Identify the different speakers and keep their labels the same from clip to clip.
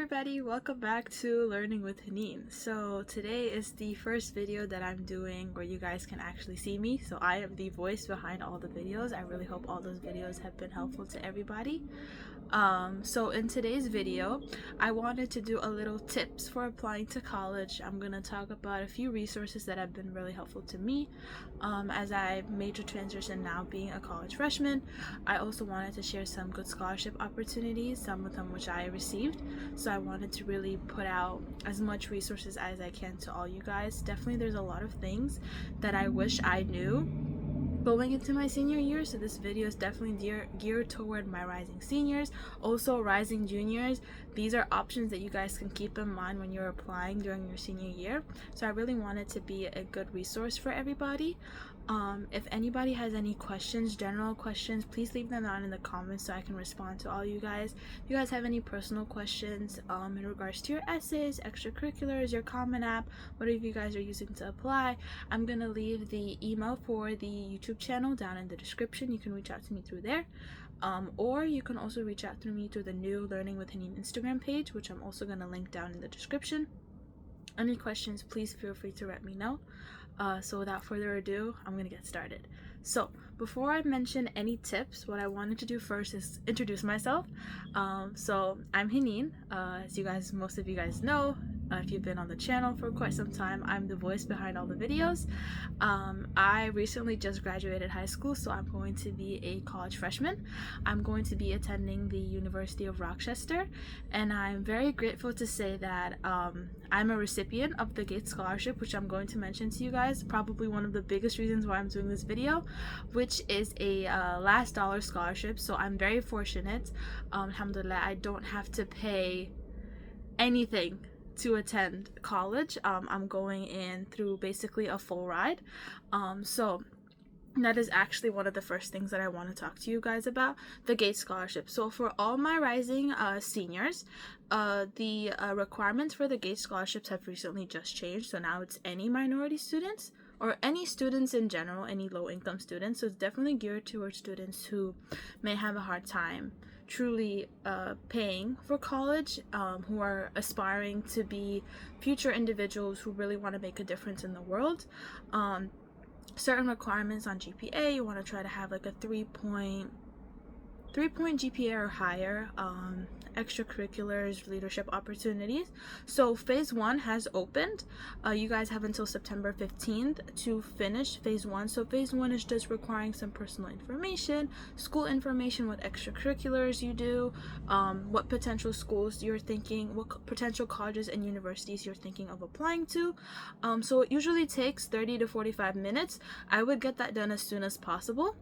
Speaker 1: everybody, welcome back to Learning with Haneen. So today is the first video that I'm doing where you guys can actually see me. So I am the voice behind all the videos. I really hope all those videos have been helpful to everybody. So in today's video, I wanted to do a little tips for applying to college. I'm going to talk about a few resources that have been really helpful to me as I made the transition now being a college freshman. I also wanted to share some good scholarship opportunities, some of them which I received. So I wanted to really put out as much resources as I can to all you guys. Definitely there's a lot of things that I wish I knew going into my senior year, so this video is definitely geared toward my rising seniors, also rising juniors. These are options that you guys can keep in mind when you're applying during your senior year. So I really wanted to be a good resource for everybody. If anybody has any questions, general questions, please leave them down in the comments so I can respond to all you guys. If you guys have any personal questions in regards to your essays, extracurriculars, your Common App, whatever you guys are using to apply, I'm gonna leave the email for the YouTube channel down in the description. You can reach out to me through there. Or you can also reach out through me through the new Learning with Haneen Instagram page, which I'm also gonna link down in the description. Any questions, please feel free to let me know. So without further ado, I'm gonna get started. So before I mention any tips, what I wanted to do first is introduce myself. So I'm Haneen. As most of you guys know, if you've been on the channel for quite some time, I'm the voice behind all the videos. I recently just graduated high school, so I'm going to be a college freshman. I'm going to be attending the University of Rochester, and I'm very grateful to say that I'm a recipient of the Gates Scholarship, which I'm going to mention to you guys. Probably one of the biggest reasons why I'm doing this video, which is a last dollar scholarship. So I'm very fortunate. Alhamdulillah, I don't have to pay anything to attend college. I'm going in through basically a full ride. So that is actually one of the first things that I want to talk to you guys about, the Gates Scholarship. So for all my rising seniors, the requirements for the Gates Scholarships have recently just changed. So now it's any minority students or any students in general, any low-income students. So it's definitely geared towards students who may have a hard time truly paying for college, who are aspiring to be future individuals who really want to make a difference in the world. Certain requirements on GPA, you want to try to have like a 3-point GPA or higher, extracurriculars, leadership opportunities. So phase 1 has opened. You guys have until September 15th to finish phase 1. So phase 1 is just requiring some personal information, school information, what extracurriculars you do, what potential schools you're thinking, what potential colleges and universities you're thinking of applying to. So it usually takes 30 to 45 minutes. I would get that done as soon as possible.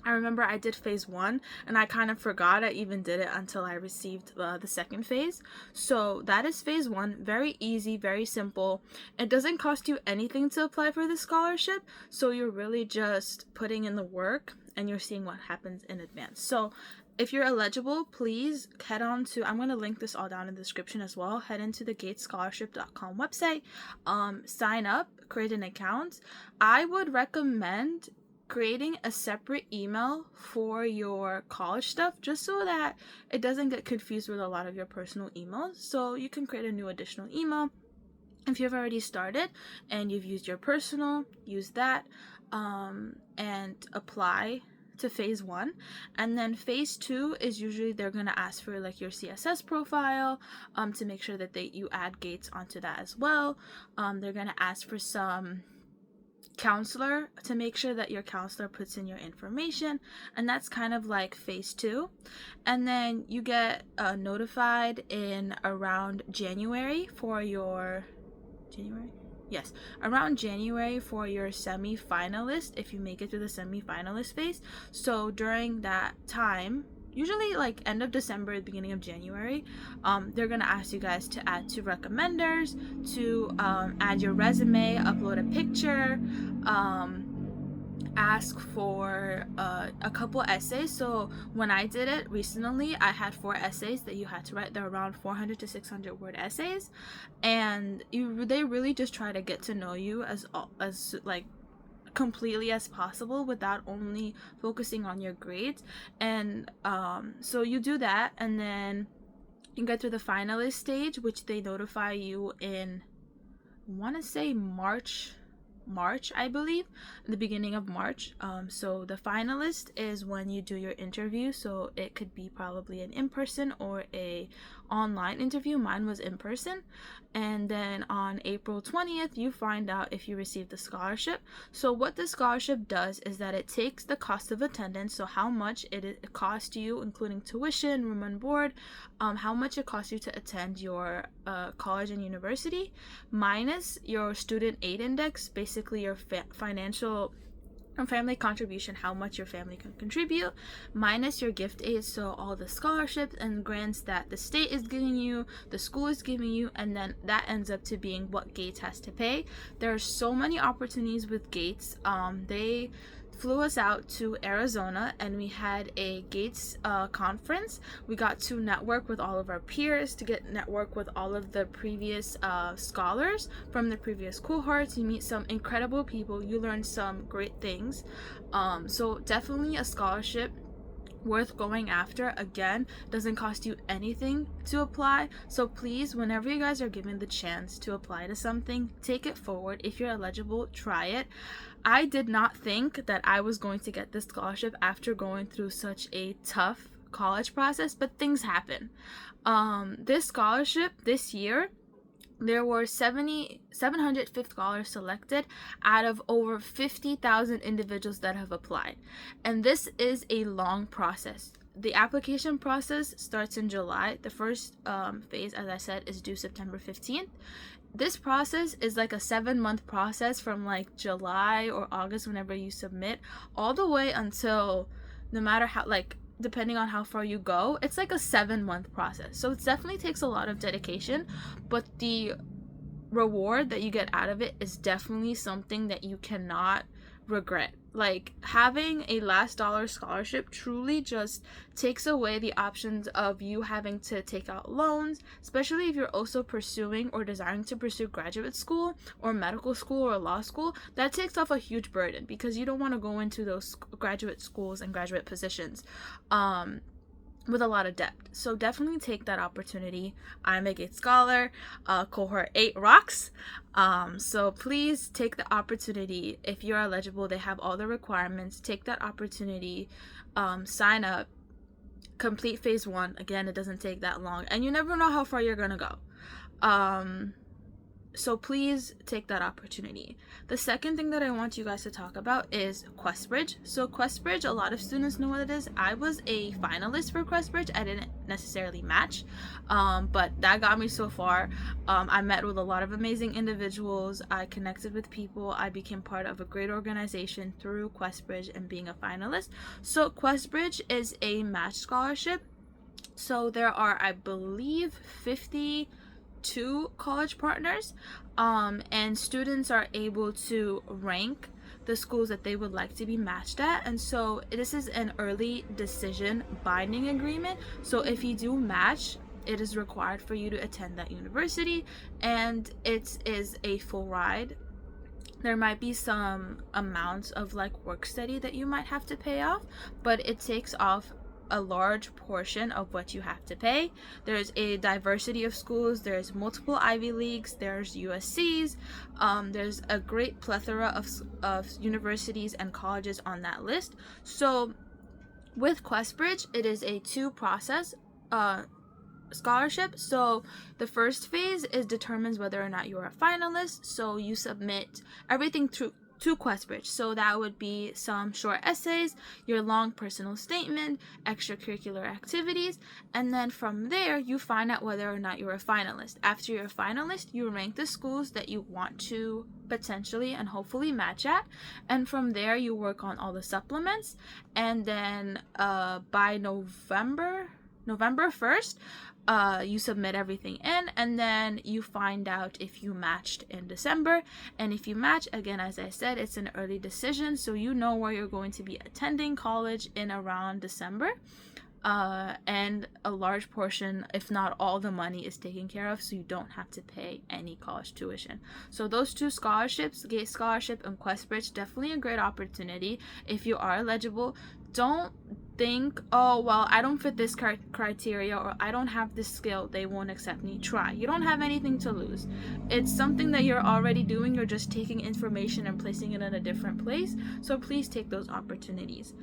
Speaker 1: I remember I did phase 1 and I kind of forgot I even did it until I received the second phase. So that is phase 1. Very easy, very simple. It doesn't cost you anything to apply for the scholarship, so you're really just putting in the work and you're seeing what happens in advance. So if you're eligible, please head on to, I'm going to link this all down in the description as well. Head into the gatesscholarship.com website, sign up, create an account. I would recommend creating a separate email for your college stuff, just so that it doesn't get confused with a lot of your personal emails. So you can create a new additional email. If you've already started and you've used your personal, use that and apply to phase 1. And then phase 2 is usually they're going to ask for like your CSS profile to make sure that you add Gates onto that as well. They're going to ask for some counselor to make sure that your counselor puts in your information, and that's kind of like phase 2. And then you get notified in around January for your around January for your semi-finalist, if you make it to the semi-finalist phase. So during that time, usually like end of December, beginning of January, they're gonna ask you guys to add 2 recommenders, to add your resume, upload a picture, ask for a couple essays. So when I did it recently, I had 4 essays that you had to write. They're around 400 to 600 word essays, and they really just try to get to know you as like completely as possible without only focusing on your grades. And so you do that, and then You get through the finalist stage, which they notify you in, I want to say March, I believe, the beginning of March. So the finalist is when you do your interview. So it could be probably an in-person or a online interview. Mine was in person. And then on April 20th, you find out if you received the scholarship. So what the scholarship does is that it takes the cost of attendance, so how much it costs you, including tuition, room and board, how much it costs you to attend your college and university, minus your student aid index, basically your financial family contribution, how much your family can contribute, minus your gift aid, so all the scholarships and grants that the state is giving you, the school is giving you, and then that ends up to being what Gates has to pay. There are so many opportunities with Gates. They flew us out to Arizona and we had a Gates conference. We got to network with all of our peers, to get network with all of the previous scholars from the previous cohorts. You meet some incredible people, you learn some great things. So definitely a scholarship worth going after. Again, doesn't cost you anything to apply, so please, whenever you guys are given the chance to apply to something, take it forward. If you're eligible, try it. I did not think that I was going to get this scholarship after going through such a tough college process, but things happen. This scholarship this year, there were 750 scholars selected out of over 50,000 individuals that have applied. And this is a long process. The application process starts in July. The first phase, as I said, is due September 15th. This process is like a 7-month process from like July or August, whenever you submit, all the way until, no matter how, like, depending on how far you go, it's like a 7-month process. So it definitely takes a lot of dedication, but the reward that you get out of it is definitely something that you cannot regret. Like, having a last dollar scholarship truly just takes away the options of you having to take out loans, especially if you're also pursuing or desiring to pursue graduate school or medical school or law school. That takes off a huge burden because you don't want to go into those graduate schools and graduate positions with a lot of debt. So definitely take that opportunity. I'm a Gates scholar, cohort 8 rocks. So please take the opportunity. If you're eligible, they have all the requirements. Take that opportunity, sign up, complete phase 1. Again, it doesn't take that long, and you never know how far you're gonna go. So please take that opportunity. The second thing that I want you guys to talk about is Questbridge. So Questbridge, a lot of students know what it is. I was a finalist for Questbridge. I didn't necessarily match, but that got me so far. I met with a lot of amazing individuals. I connected with people. I became part of a great organization through Questbridge and being a finalist. So Questbridge is a match scholarship. So there are, I believe, 52 college partners, and students are able to rank the schools that they would like to be matched at. And so this is an early decision binding agreement. So if you do match, it is required for you to attend that university, and it is a full ride. There might be some amounts of like work study that you might have to pay off, but it takes off a large portion of what you have to pay. There's a diversity of schools. There's multiple Ivy Leagues. There's USCs. There's a great plethora of universities and colleges on that list. So with Questbridge, it is a 2-process scholarship. So the first phase determines whether or not you're a finalist. So you submit everything to Questbridge. So that would be some short essays, your long personal statement, extracurricular activities, and then from there you find out whether or not you're a finalist. After you're a finalist, you rank the schools that you want to potentially and hopefully match at, and from there you work on all the supplements, and then by November 1st, you submit everything in, and then you find out if you matched in December. And if you match, again, as I said, it's an early decision, so you know where you're going to be attending college in around December, and a large portion, if not all, the money is taken care of, so you don't have to pay any college tuition. So those 2 scholarships, Gates Scholarship and Questbridge, definitely a great opportunity. If you are eligible, don't think, oh, well, I don't fit this criteria, or I don't have this skill, they won't accept me. Try. You don't have anything to lose. It's something that you're already doing. You're just taking information and placing it in a different place. So please take those opportunities.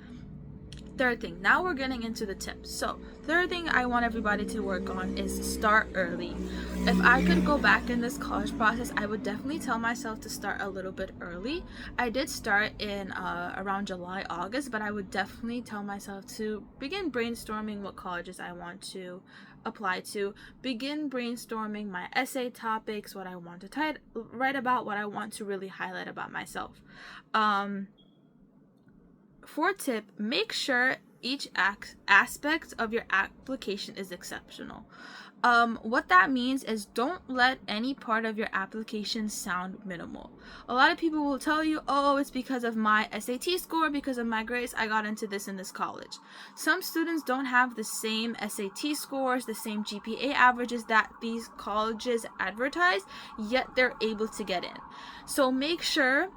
Speaker 1: Third thing, now we're getting into the tips. So third thing I want everybody to work on is start early. If I could go back in this college process, I would definitely tell myself to start a little bit early. I did start in around July, August, but I would definitely tell myself to begin brainstorming what colleges I want to apply to, begin brainstorming my essay topics, what I want to write about, what I want to really highlight about myself. Fourth tip, make sure each aspect of your application is exceptional. What that means is don't let any part of your application sound minimal. A lot of people will tell you, oh, it's because of my SAT score, because of my grades, I got into this in this college. Some students don't have the same SAT scores, the same GPA averages that these colleges advertise, yet they're able to get in. So make sure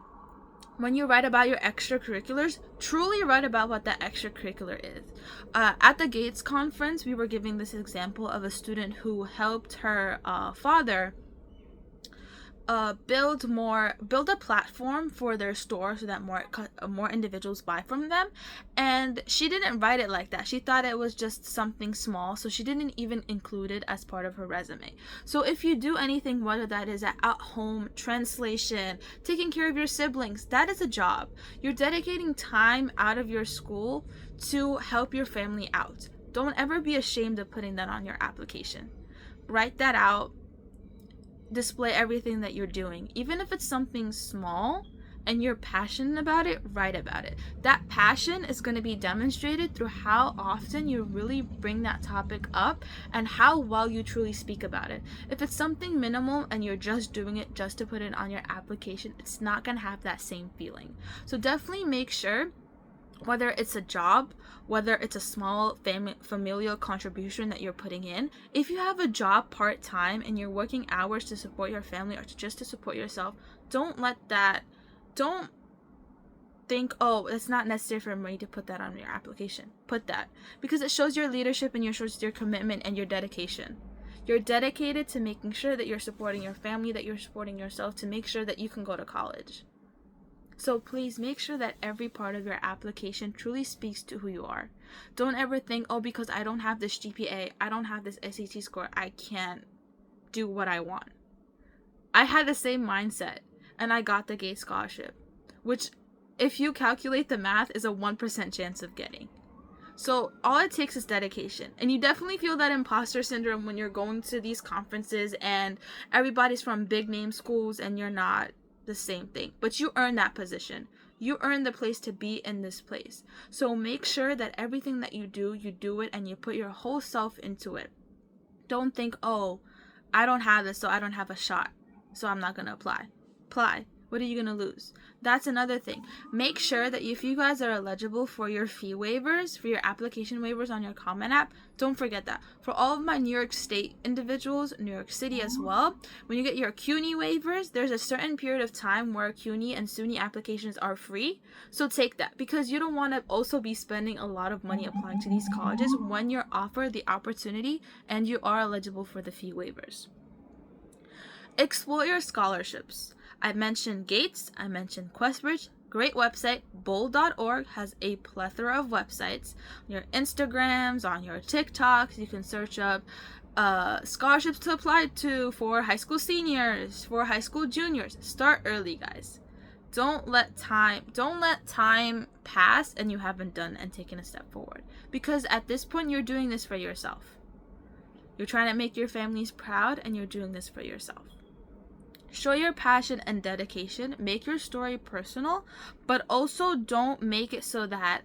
Speaker 1: when you write about your extracurriculars, truly write about what that extracurricular is. At the Gates conference, we were giving this example of a student who helped her father build a platform for their store so that more individuals buy from them. And she didn't write it like that. She thought it was just something small, so she didn't even include it as part of her resume. So if you do anything, whether that is at home translation, taking care of your siblings, that is a job. You're dedicating time out of your school to help your family out. Don't ever be ashamed of putting that on your application. Write that out. Display everything that you're doing. Even if it's something small and you're passionate about it, write about it. That passion is going to be demonstrated through how often you really bring that topic up and how well you truly speak about it. If it's something minimal and you're just doing it just to put it on your application, it's not going to have that same feeling. So definitely make sure, whether it's a job, whether it's a small familial contribution that you're putting in, if you have a job part-time and you're working hours to support your family or just to support yourself, don't think, oh, it's not necessary for me to put that on your application. Put that, because it shows your leadership and it shows your commitment and your dedication. You're dedicated to making sure that you're supporting your family, that you're supporting yourself, to make sure that you can go to college. So please make sure that every part of your application truly speaks to who you are. Don't ever think, oh, because I don't have this GPA, I don't have this SAT score, I can't do what I want. I had the same mindset, and I got the Gates scholarship, which, if you calculate the math, is a 1% chance of getting. So all it takes is dedication. And you definitely feel that imposter syndrome when you're going to these conferences and everybody's from big name schools and you're not the same thing. But you earn that position. You earn the place to be in this place. So make sure that everything that you do it and you put your whole self into it. Don't think, oh, I don't have this, so I don't have a shot, so I'm not going to apply. Apply. What are you going to lose? That's another thing. Make sure that if you guys are eligible for your fee waivers, for your application waivers on your Common App, don't forget that. For all of my New York State individuals, New York City as well, when you get your CUNY waivers, there's a certain period of time where CUNY and SUNY applications are free. So take that, because you don't want to also be spending a lot of money applying to these colleges when you're offered the opportunity and you are eligible for the fee waivers. Explore your scholarships. I mentioned Gates, I mentioned Questbridge, great website. Bold.org has a plethora of websites. On your Instagrams, on your TikToks, you can search up scholarships to apply to for high school seniors, for high school juniors. Start early, guys. Don't let time pass and you haven't done and taken a step forward. Because at this point, you're doing this for yourself. You're trying to make your families proud and you're doing this for yourself. Show your passion and dedication. Make your story personal, but also don't make it so that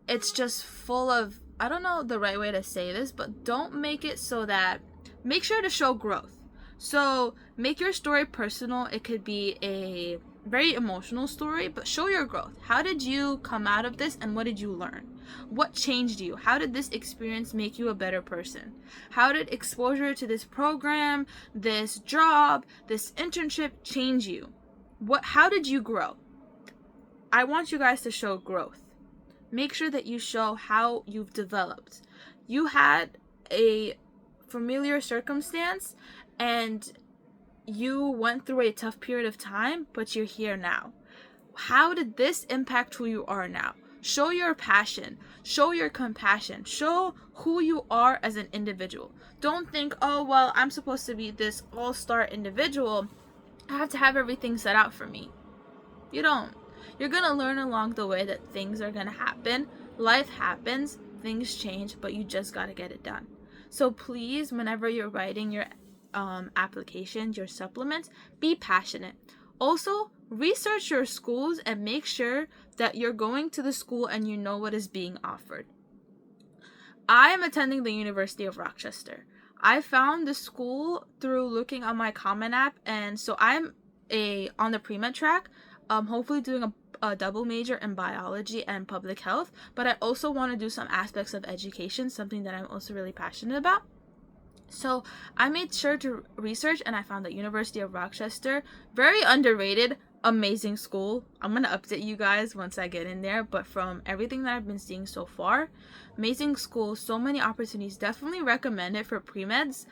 Speaker 1: it's just full of, I don't know the right way to say this, but don't make it so that, make sure to show growth. So make your story personal. It could be a very emotional story, but show your growth. How did you come out of this and what did you learn? What changed you? How did this experience make you a better person? How did exposure to this program, this job, this internship change you? How did you grow? I want you guys to show growth. Make sure that you show how you've developed. You had a familiar circumstance and you went through a tough period of time, but you're here now. How did this impact who you are now? Show your passion, show your compassion, show who you are as an individual. Don't think, oh, well, I'm supposed to be this all-star individual. I have to have everything set out for me. You don't. You're going to learn along the way that things are going to happen. Life happens, things change, but you just got to get it done. So please, whenever you're writing your applications, your supplements, be passionate. Also, research your schools and make sure that you're going to the school and you know what is being offered. I am attending the University of Rochester. I found the school through looking on my Common App, and so I'm on the pre-med track, hopefully doing a double major in biology and public health, but I also want to do some aspects of education, something that I'm also really passionate about. So I made sure to research, and I found the University of Rochester, very underrated, amazing school. I'm going to update you guys once I get in there, but from everything that I've been seeing so far, amazing school, so many opportunities. Definitely recommend it for pre-meds.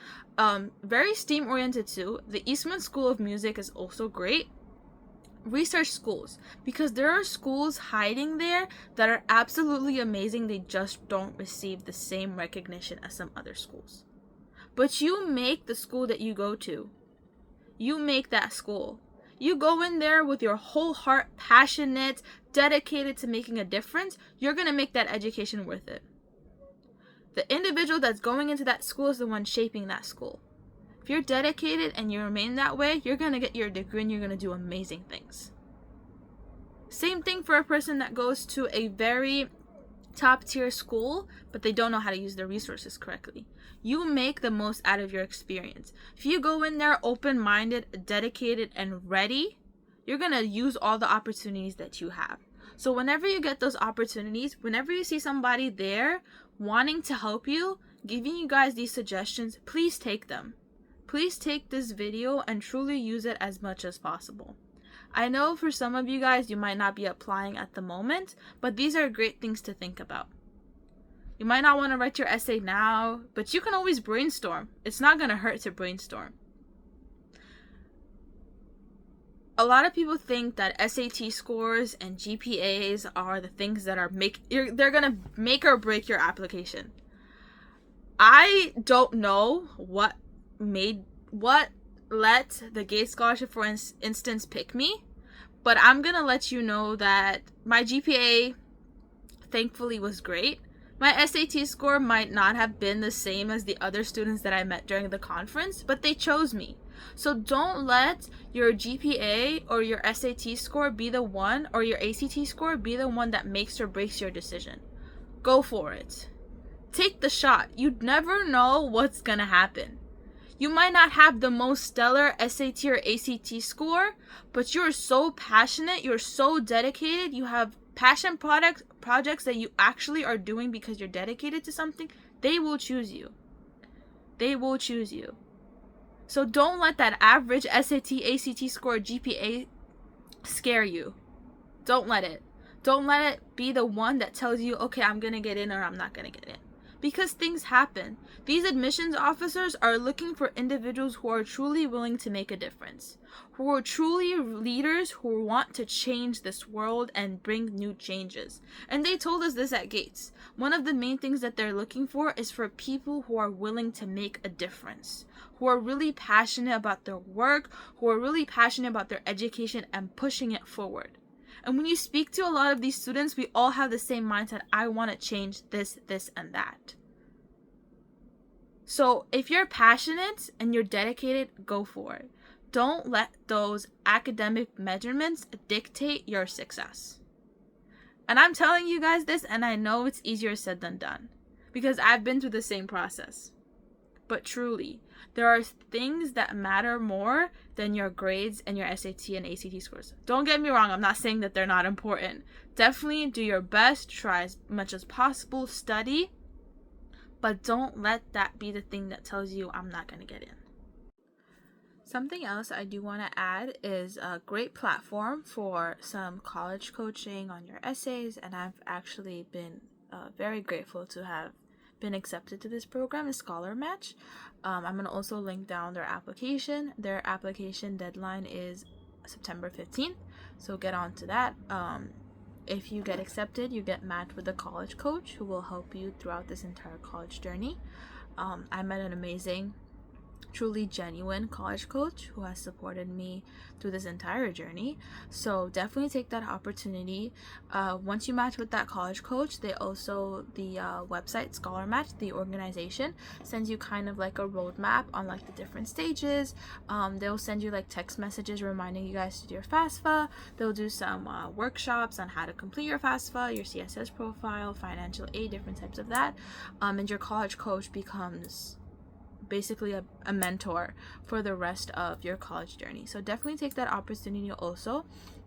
Speaker 1: Very STEAM oriented too. The Eastman School of Music is also great. Research schools, because there are schools hiding there that are absolutely amazing. They just don't receive the same recognition as some other schools. But you make the school that you go to. You make that school. You go in there with your whole heart, passionate, dedicated to making a difference. You're going to make that education worth it. The individual that's going into that school is the one shaping that school. If you're dedicated and you remain that way, you're going to get your degree and you're going to do amazing things. Same thing for a person that goes to a very top tier school, but they don't know how to use their resources correctly. You make the most out of your experience. If you go in there open-minded, dedicated, and ready, you're going to use all the opportunities that you have. So whenever you get those opportunities, whenever you see somebody there wanting to help you, giving you guys these suggestions, please take them. Please take this video and truly use it as much as possible. I know for some of you guys, you might not be applying at the moment, but these are great things to think about. You might not want to write your essay now, but you can always brainstorm. It's not going to hurt to brainstorm. A lot of people think that SAT scores and GPAs are the things that are they're going to make or break your application. I don't know what let the Gates Scholarship, for instance, pick me, but I'm gonna let you know that my GPA thankfully was great. My SAT score might not have been the same as the other students that I met during the conference, but they chose me. So don't let your GPA or your SAT score be the one, or your ACT score be the one that makes or breaks your decision. Go for it. Take the shot. You'd never know what's gonna happen. You might not have the most stellar SAT or ACT score, but you're so passionate, you're so dedicated, you have passion projects that you actually are doing because you're dedicated to something, they will choose you. They will choose you. So don't let that average SAT, ACT score, GPA scare you. Don't let it. Don't let it be the one that tells you, okay, I'm going to get in or I'm not going to get in. Because things happen. These admissions officers are looking for individuals who are truly willing to make a difference, who are truly leaders who want to change this world and bring new changes. And they told us this at Gates. One of the main things that they're looking for is for people who are willing to make a difference, who are really passionate about their work, who are really passionate about their education and pushing it forward. And when you speak to a lot of these students, we all have the same mindset. I want to change this, and that. So if you're passionate and you're dedicated, go for it. Don't let those academic measurements dictate your success. And I'm telling you guys this, and I know it's easier said than done, because I've been through the same process. But truly, there are things that matter more than your grades and your SAT and ACT scores. Don't get me wrong, I'm not saying that they're not important. Definitely do your best, try as much as possible, study, but don't let that be the thing that tells you I'm not going to get in. Something else I do want to add is a great platform for some college coaching on your essays, and I've actually been very grateful to have been accepted to this program is ScholarMatch. I'm going to also link down their application. Their application deadline is September 15th, so get on to that. If you get accepted, you get matched with a college coach who will help you throughout this entire college journey. I met an amazing, truly genuine college coach who has supported me through this entire journey, so definitely take that opportunity. Once you match with that college coach, they also, the website ScholarMatch, the organization, sends you kind of like a roadmap on like the different stages. They'll send you like text messages reminding you guys to do your FAFSA. They'll do some workshops on how to complete your FAFSA, your CSS profile, financial aid, different types of that, and your college coach becomes basically a mentor for the rest of your college journey. So definitely take that opportunity also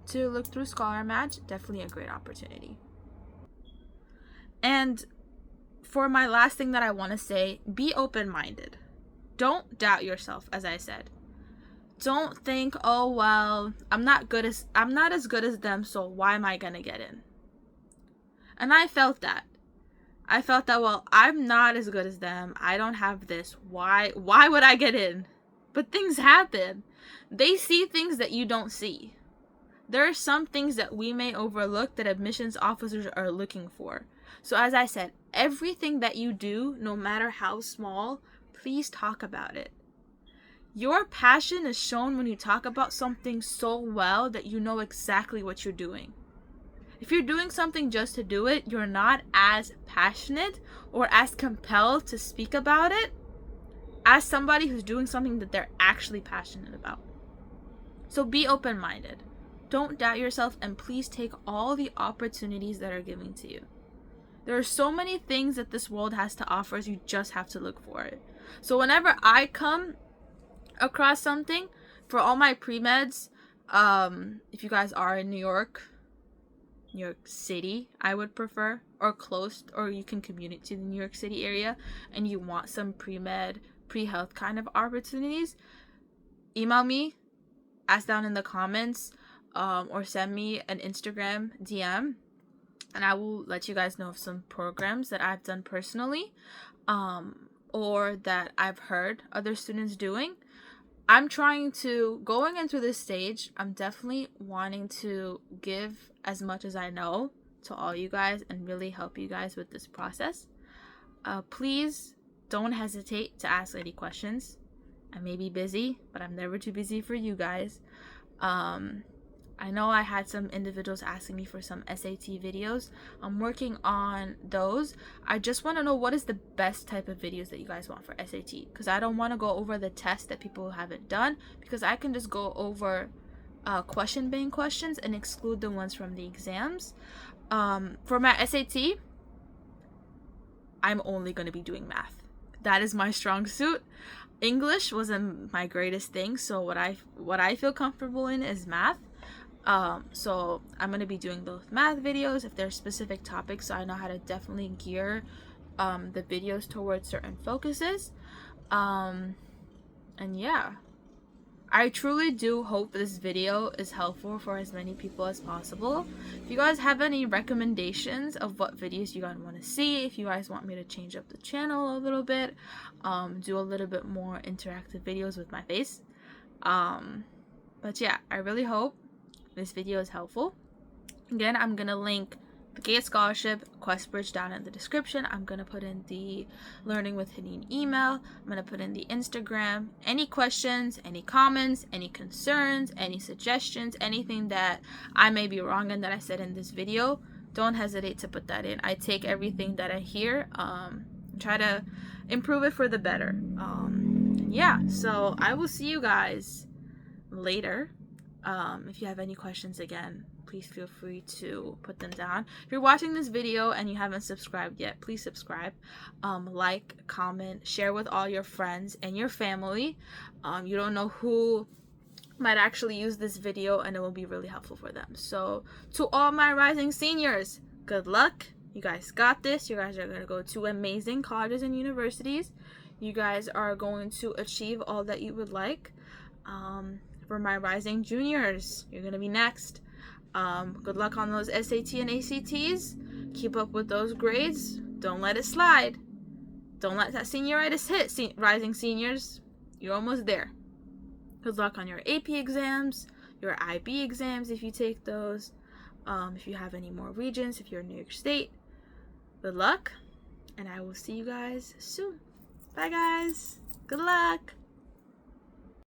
Speaker 1: to look through ScholarMatch. Definitely a great opportunity. And for my last thing that I want to say, be open-minded. Don't doubt yourself, as I said. Don't think, oh well, I'm not as good as them, so why am I gonna get in? And I felt that. Well, I'm not as good as them. I don't have this. Why would I get in? But things happen. They see things that you don't see. There are some things that we may overlook that admissions officers are looking for. So as I said, everything that you do, no matter how small, please talk about it. Your passion is shown when you talk about something so well that you know exactly what you're doing. If you're doing something just to do it, you're not as passionate or as compelled to speak about it as somebody who's doing something that they're actually passionate about. So be open-minded. Don't doubt yourself, and please take all the opportunities that are given to you. There are so many things that this world has to offer, you just have to look for it. So whenever I come across something, for all my pre-meds, if you guys are in New York City, I would prefer, or close, or you can commute to the New York City area, and you want some pre-med, pre-health kind of opportunities, email me, ask down in the comments, or send me an Instagram DM, and I will let you guys know of some programs that I've done personally, or that I've heard other students doing. I'm going into this stage, I'm definitely wanting to give as much as I know to all you guys and really help you guys with this process. Please don't hesitate to ask any questions. I may be busy, but I'm never too busy for you guys. I know I had some individuals asking me for some SAT videos. I'm working on those. I just want to know what is the best type of videos that you guys want for SAT, because I don't want to go over the test that people haven't done, because I can just go over question bank questions and exclude the ones from the exams. For my SAT, I'm only going to be doing math. That is my strong suit. English wasn't my greatest thing, so what I feel comfortable in is math. So I'm going to be doing those math videos if there's specific topics, so I know how to definitely gear the videos towards certain focuses. And yeah, I truly do hope this video is helpful for as many people as possible. If you guys have any recommendations of what videos you guys want to see, if you guys want me to change up the channel a little bit, do a little bit more interactive videos with my face. But yeah, I really hope this video is helpful. Again, I'm gonna link the Gates Scholarship, Questbridge down in the description. I'm gonna put in the Learning with Haneen email. I'm gonna put in the Instagram. Any questions, any comments, any concerns, any suggestions, anything that I may be wrong in that I said in this video, don't hesitate to put that in. I take everything that I hear, try to improve it for the better. Yeah, so I will see you guys later. If you have any questions, again, please feel free to put them down. If you're watching this video and you haven't subscribed yet, please subscribe, like, comment, share with all your friends and your family. You don't know who might actually use this video, and it will be really helpful for them. So to all my rising seniors, good luck. You guys got this. You guys are going to go to amazing colleges and universities. You guys are going to achieve all that you would like. For my rising juniors, you're gonna be next. Good luck on those SAT and ACTs. Keep up with those grades. Don't let it slide. Don't let that senioritis hit, rising seniors. You're almost there. Good luck on your AP exams, your IB exams if you take those. If you have any more regions, if you're in New York State, good luck. And I will see you guys soon. Bye, guys. Good luck.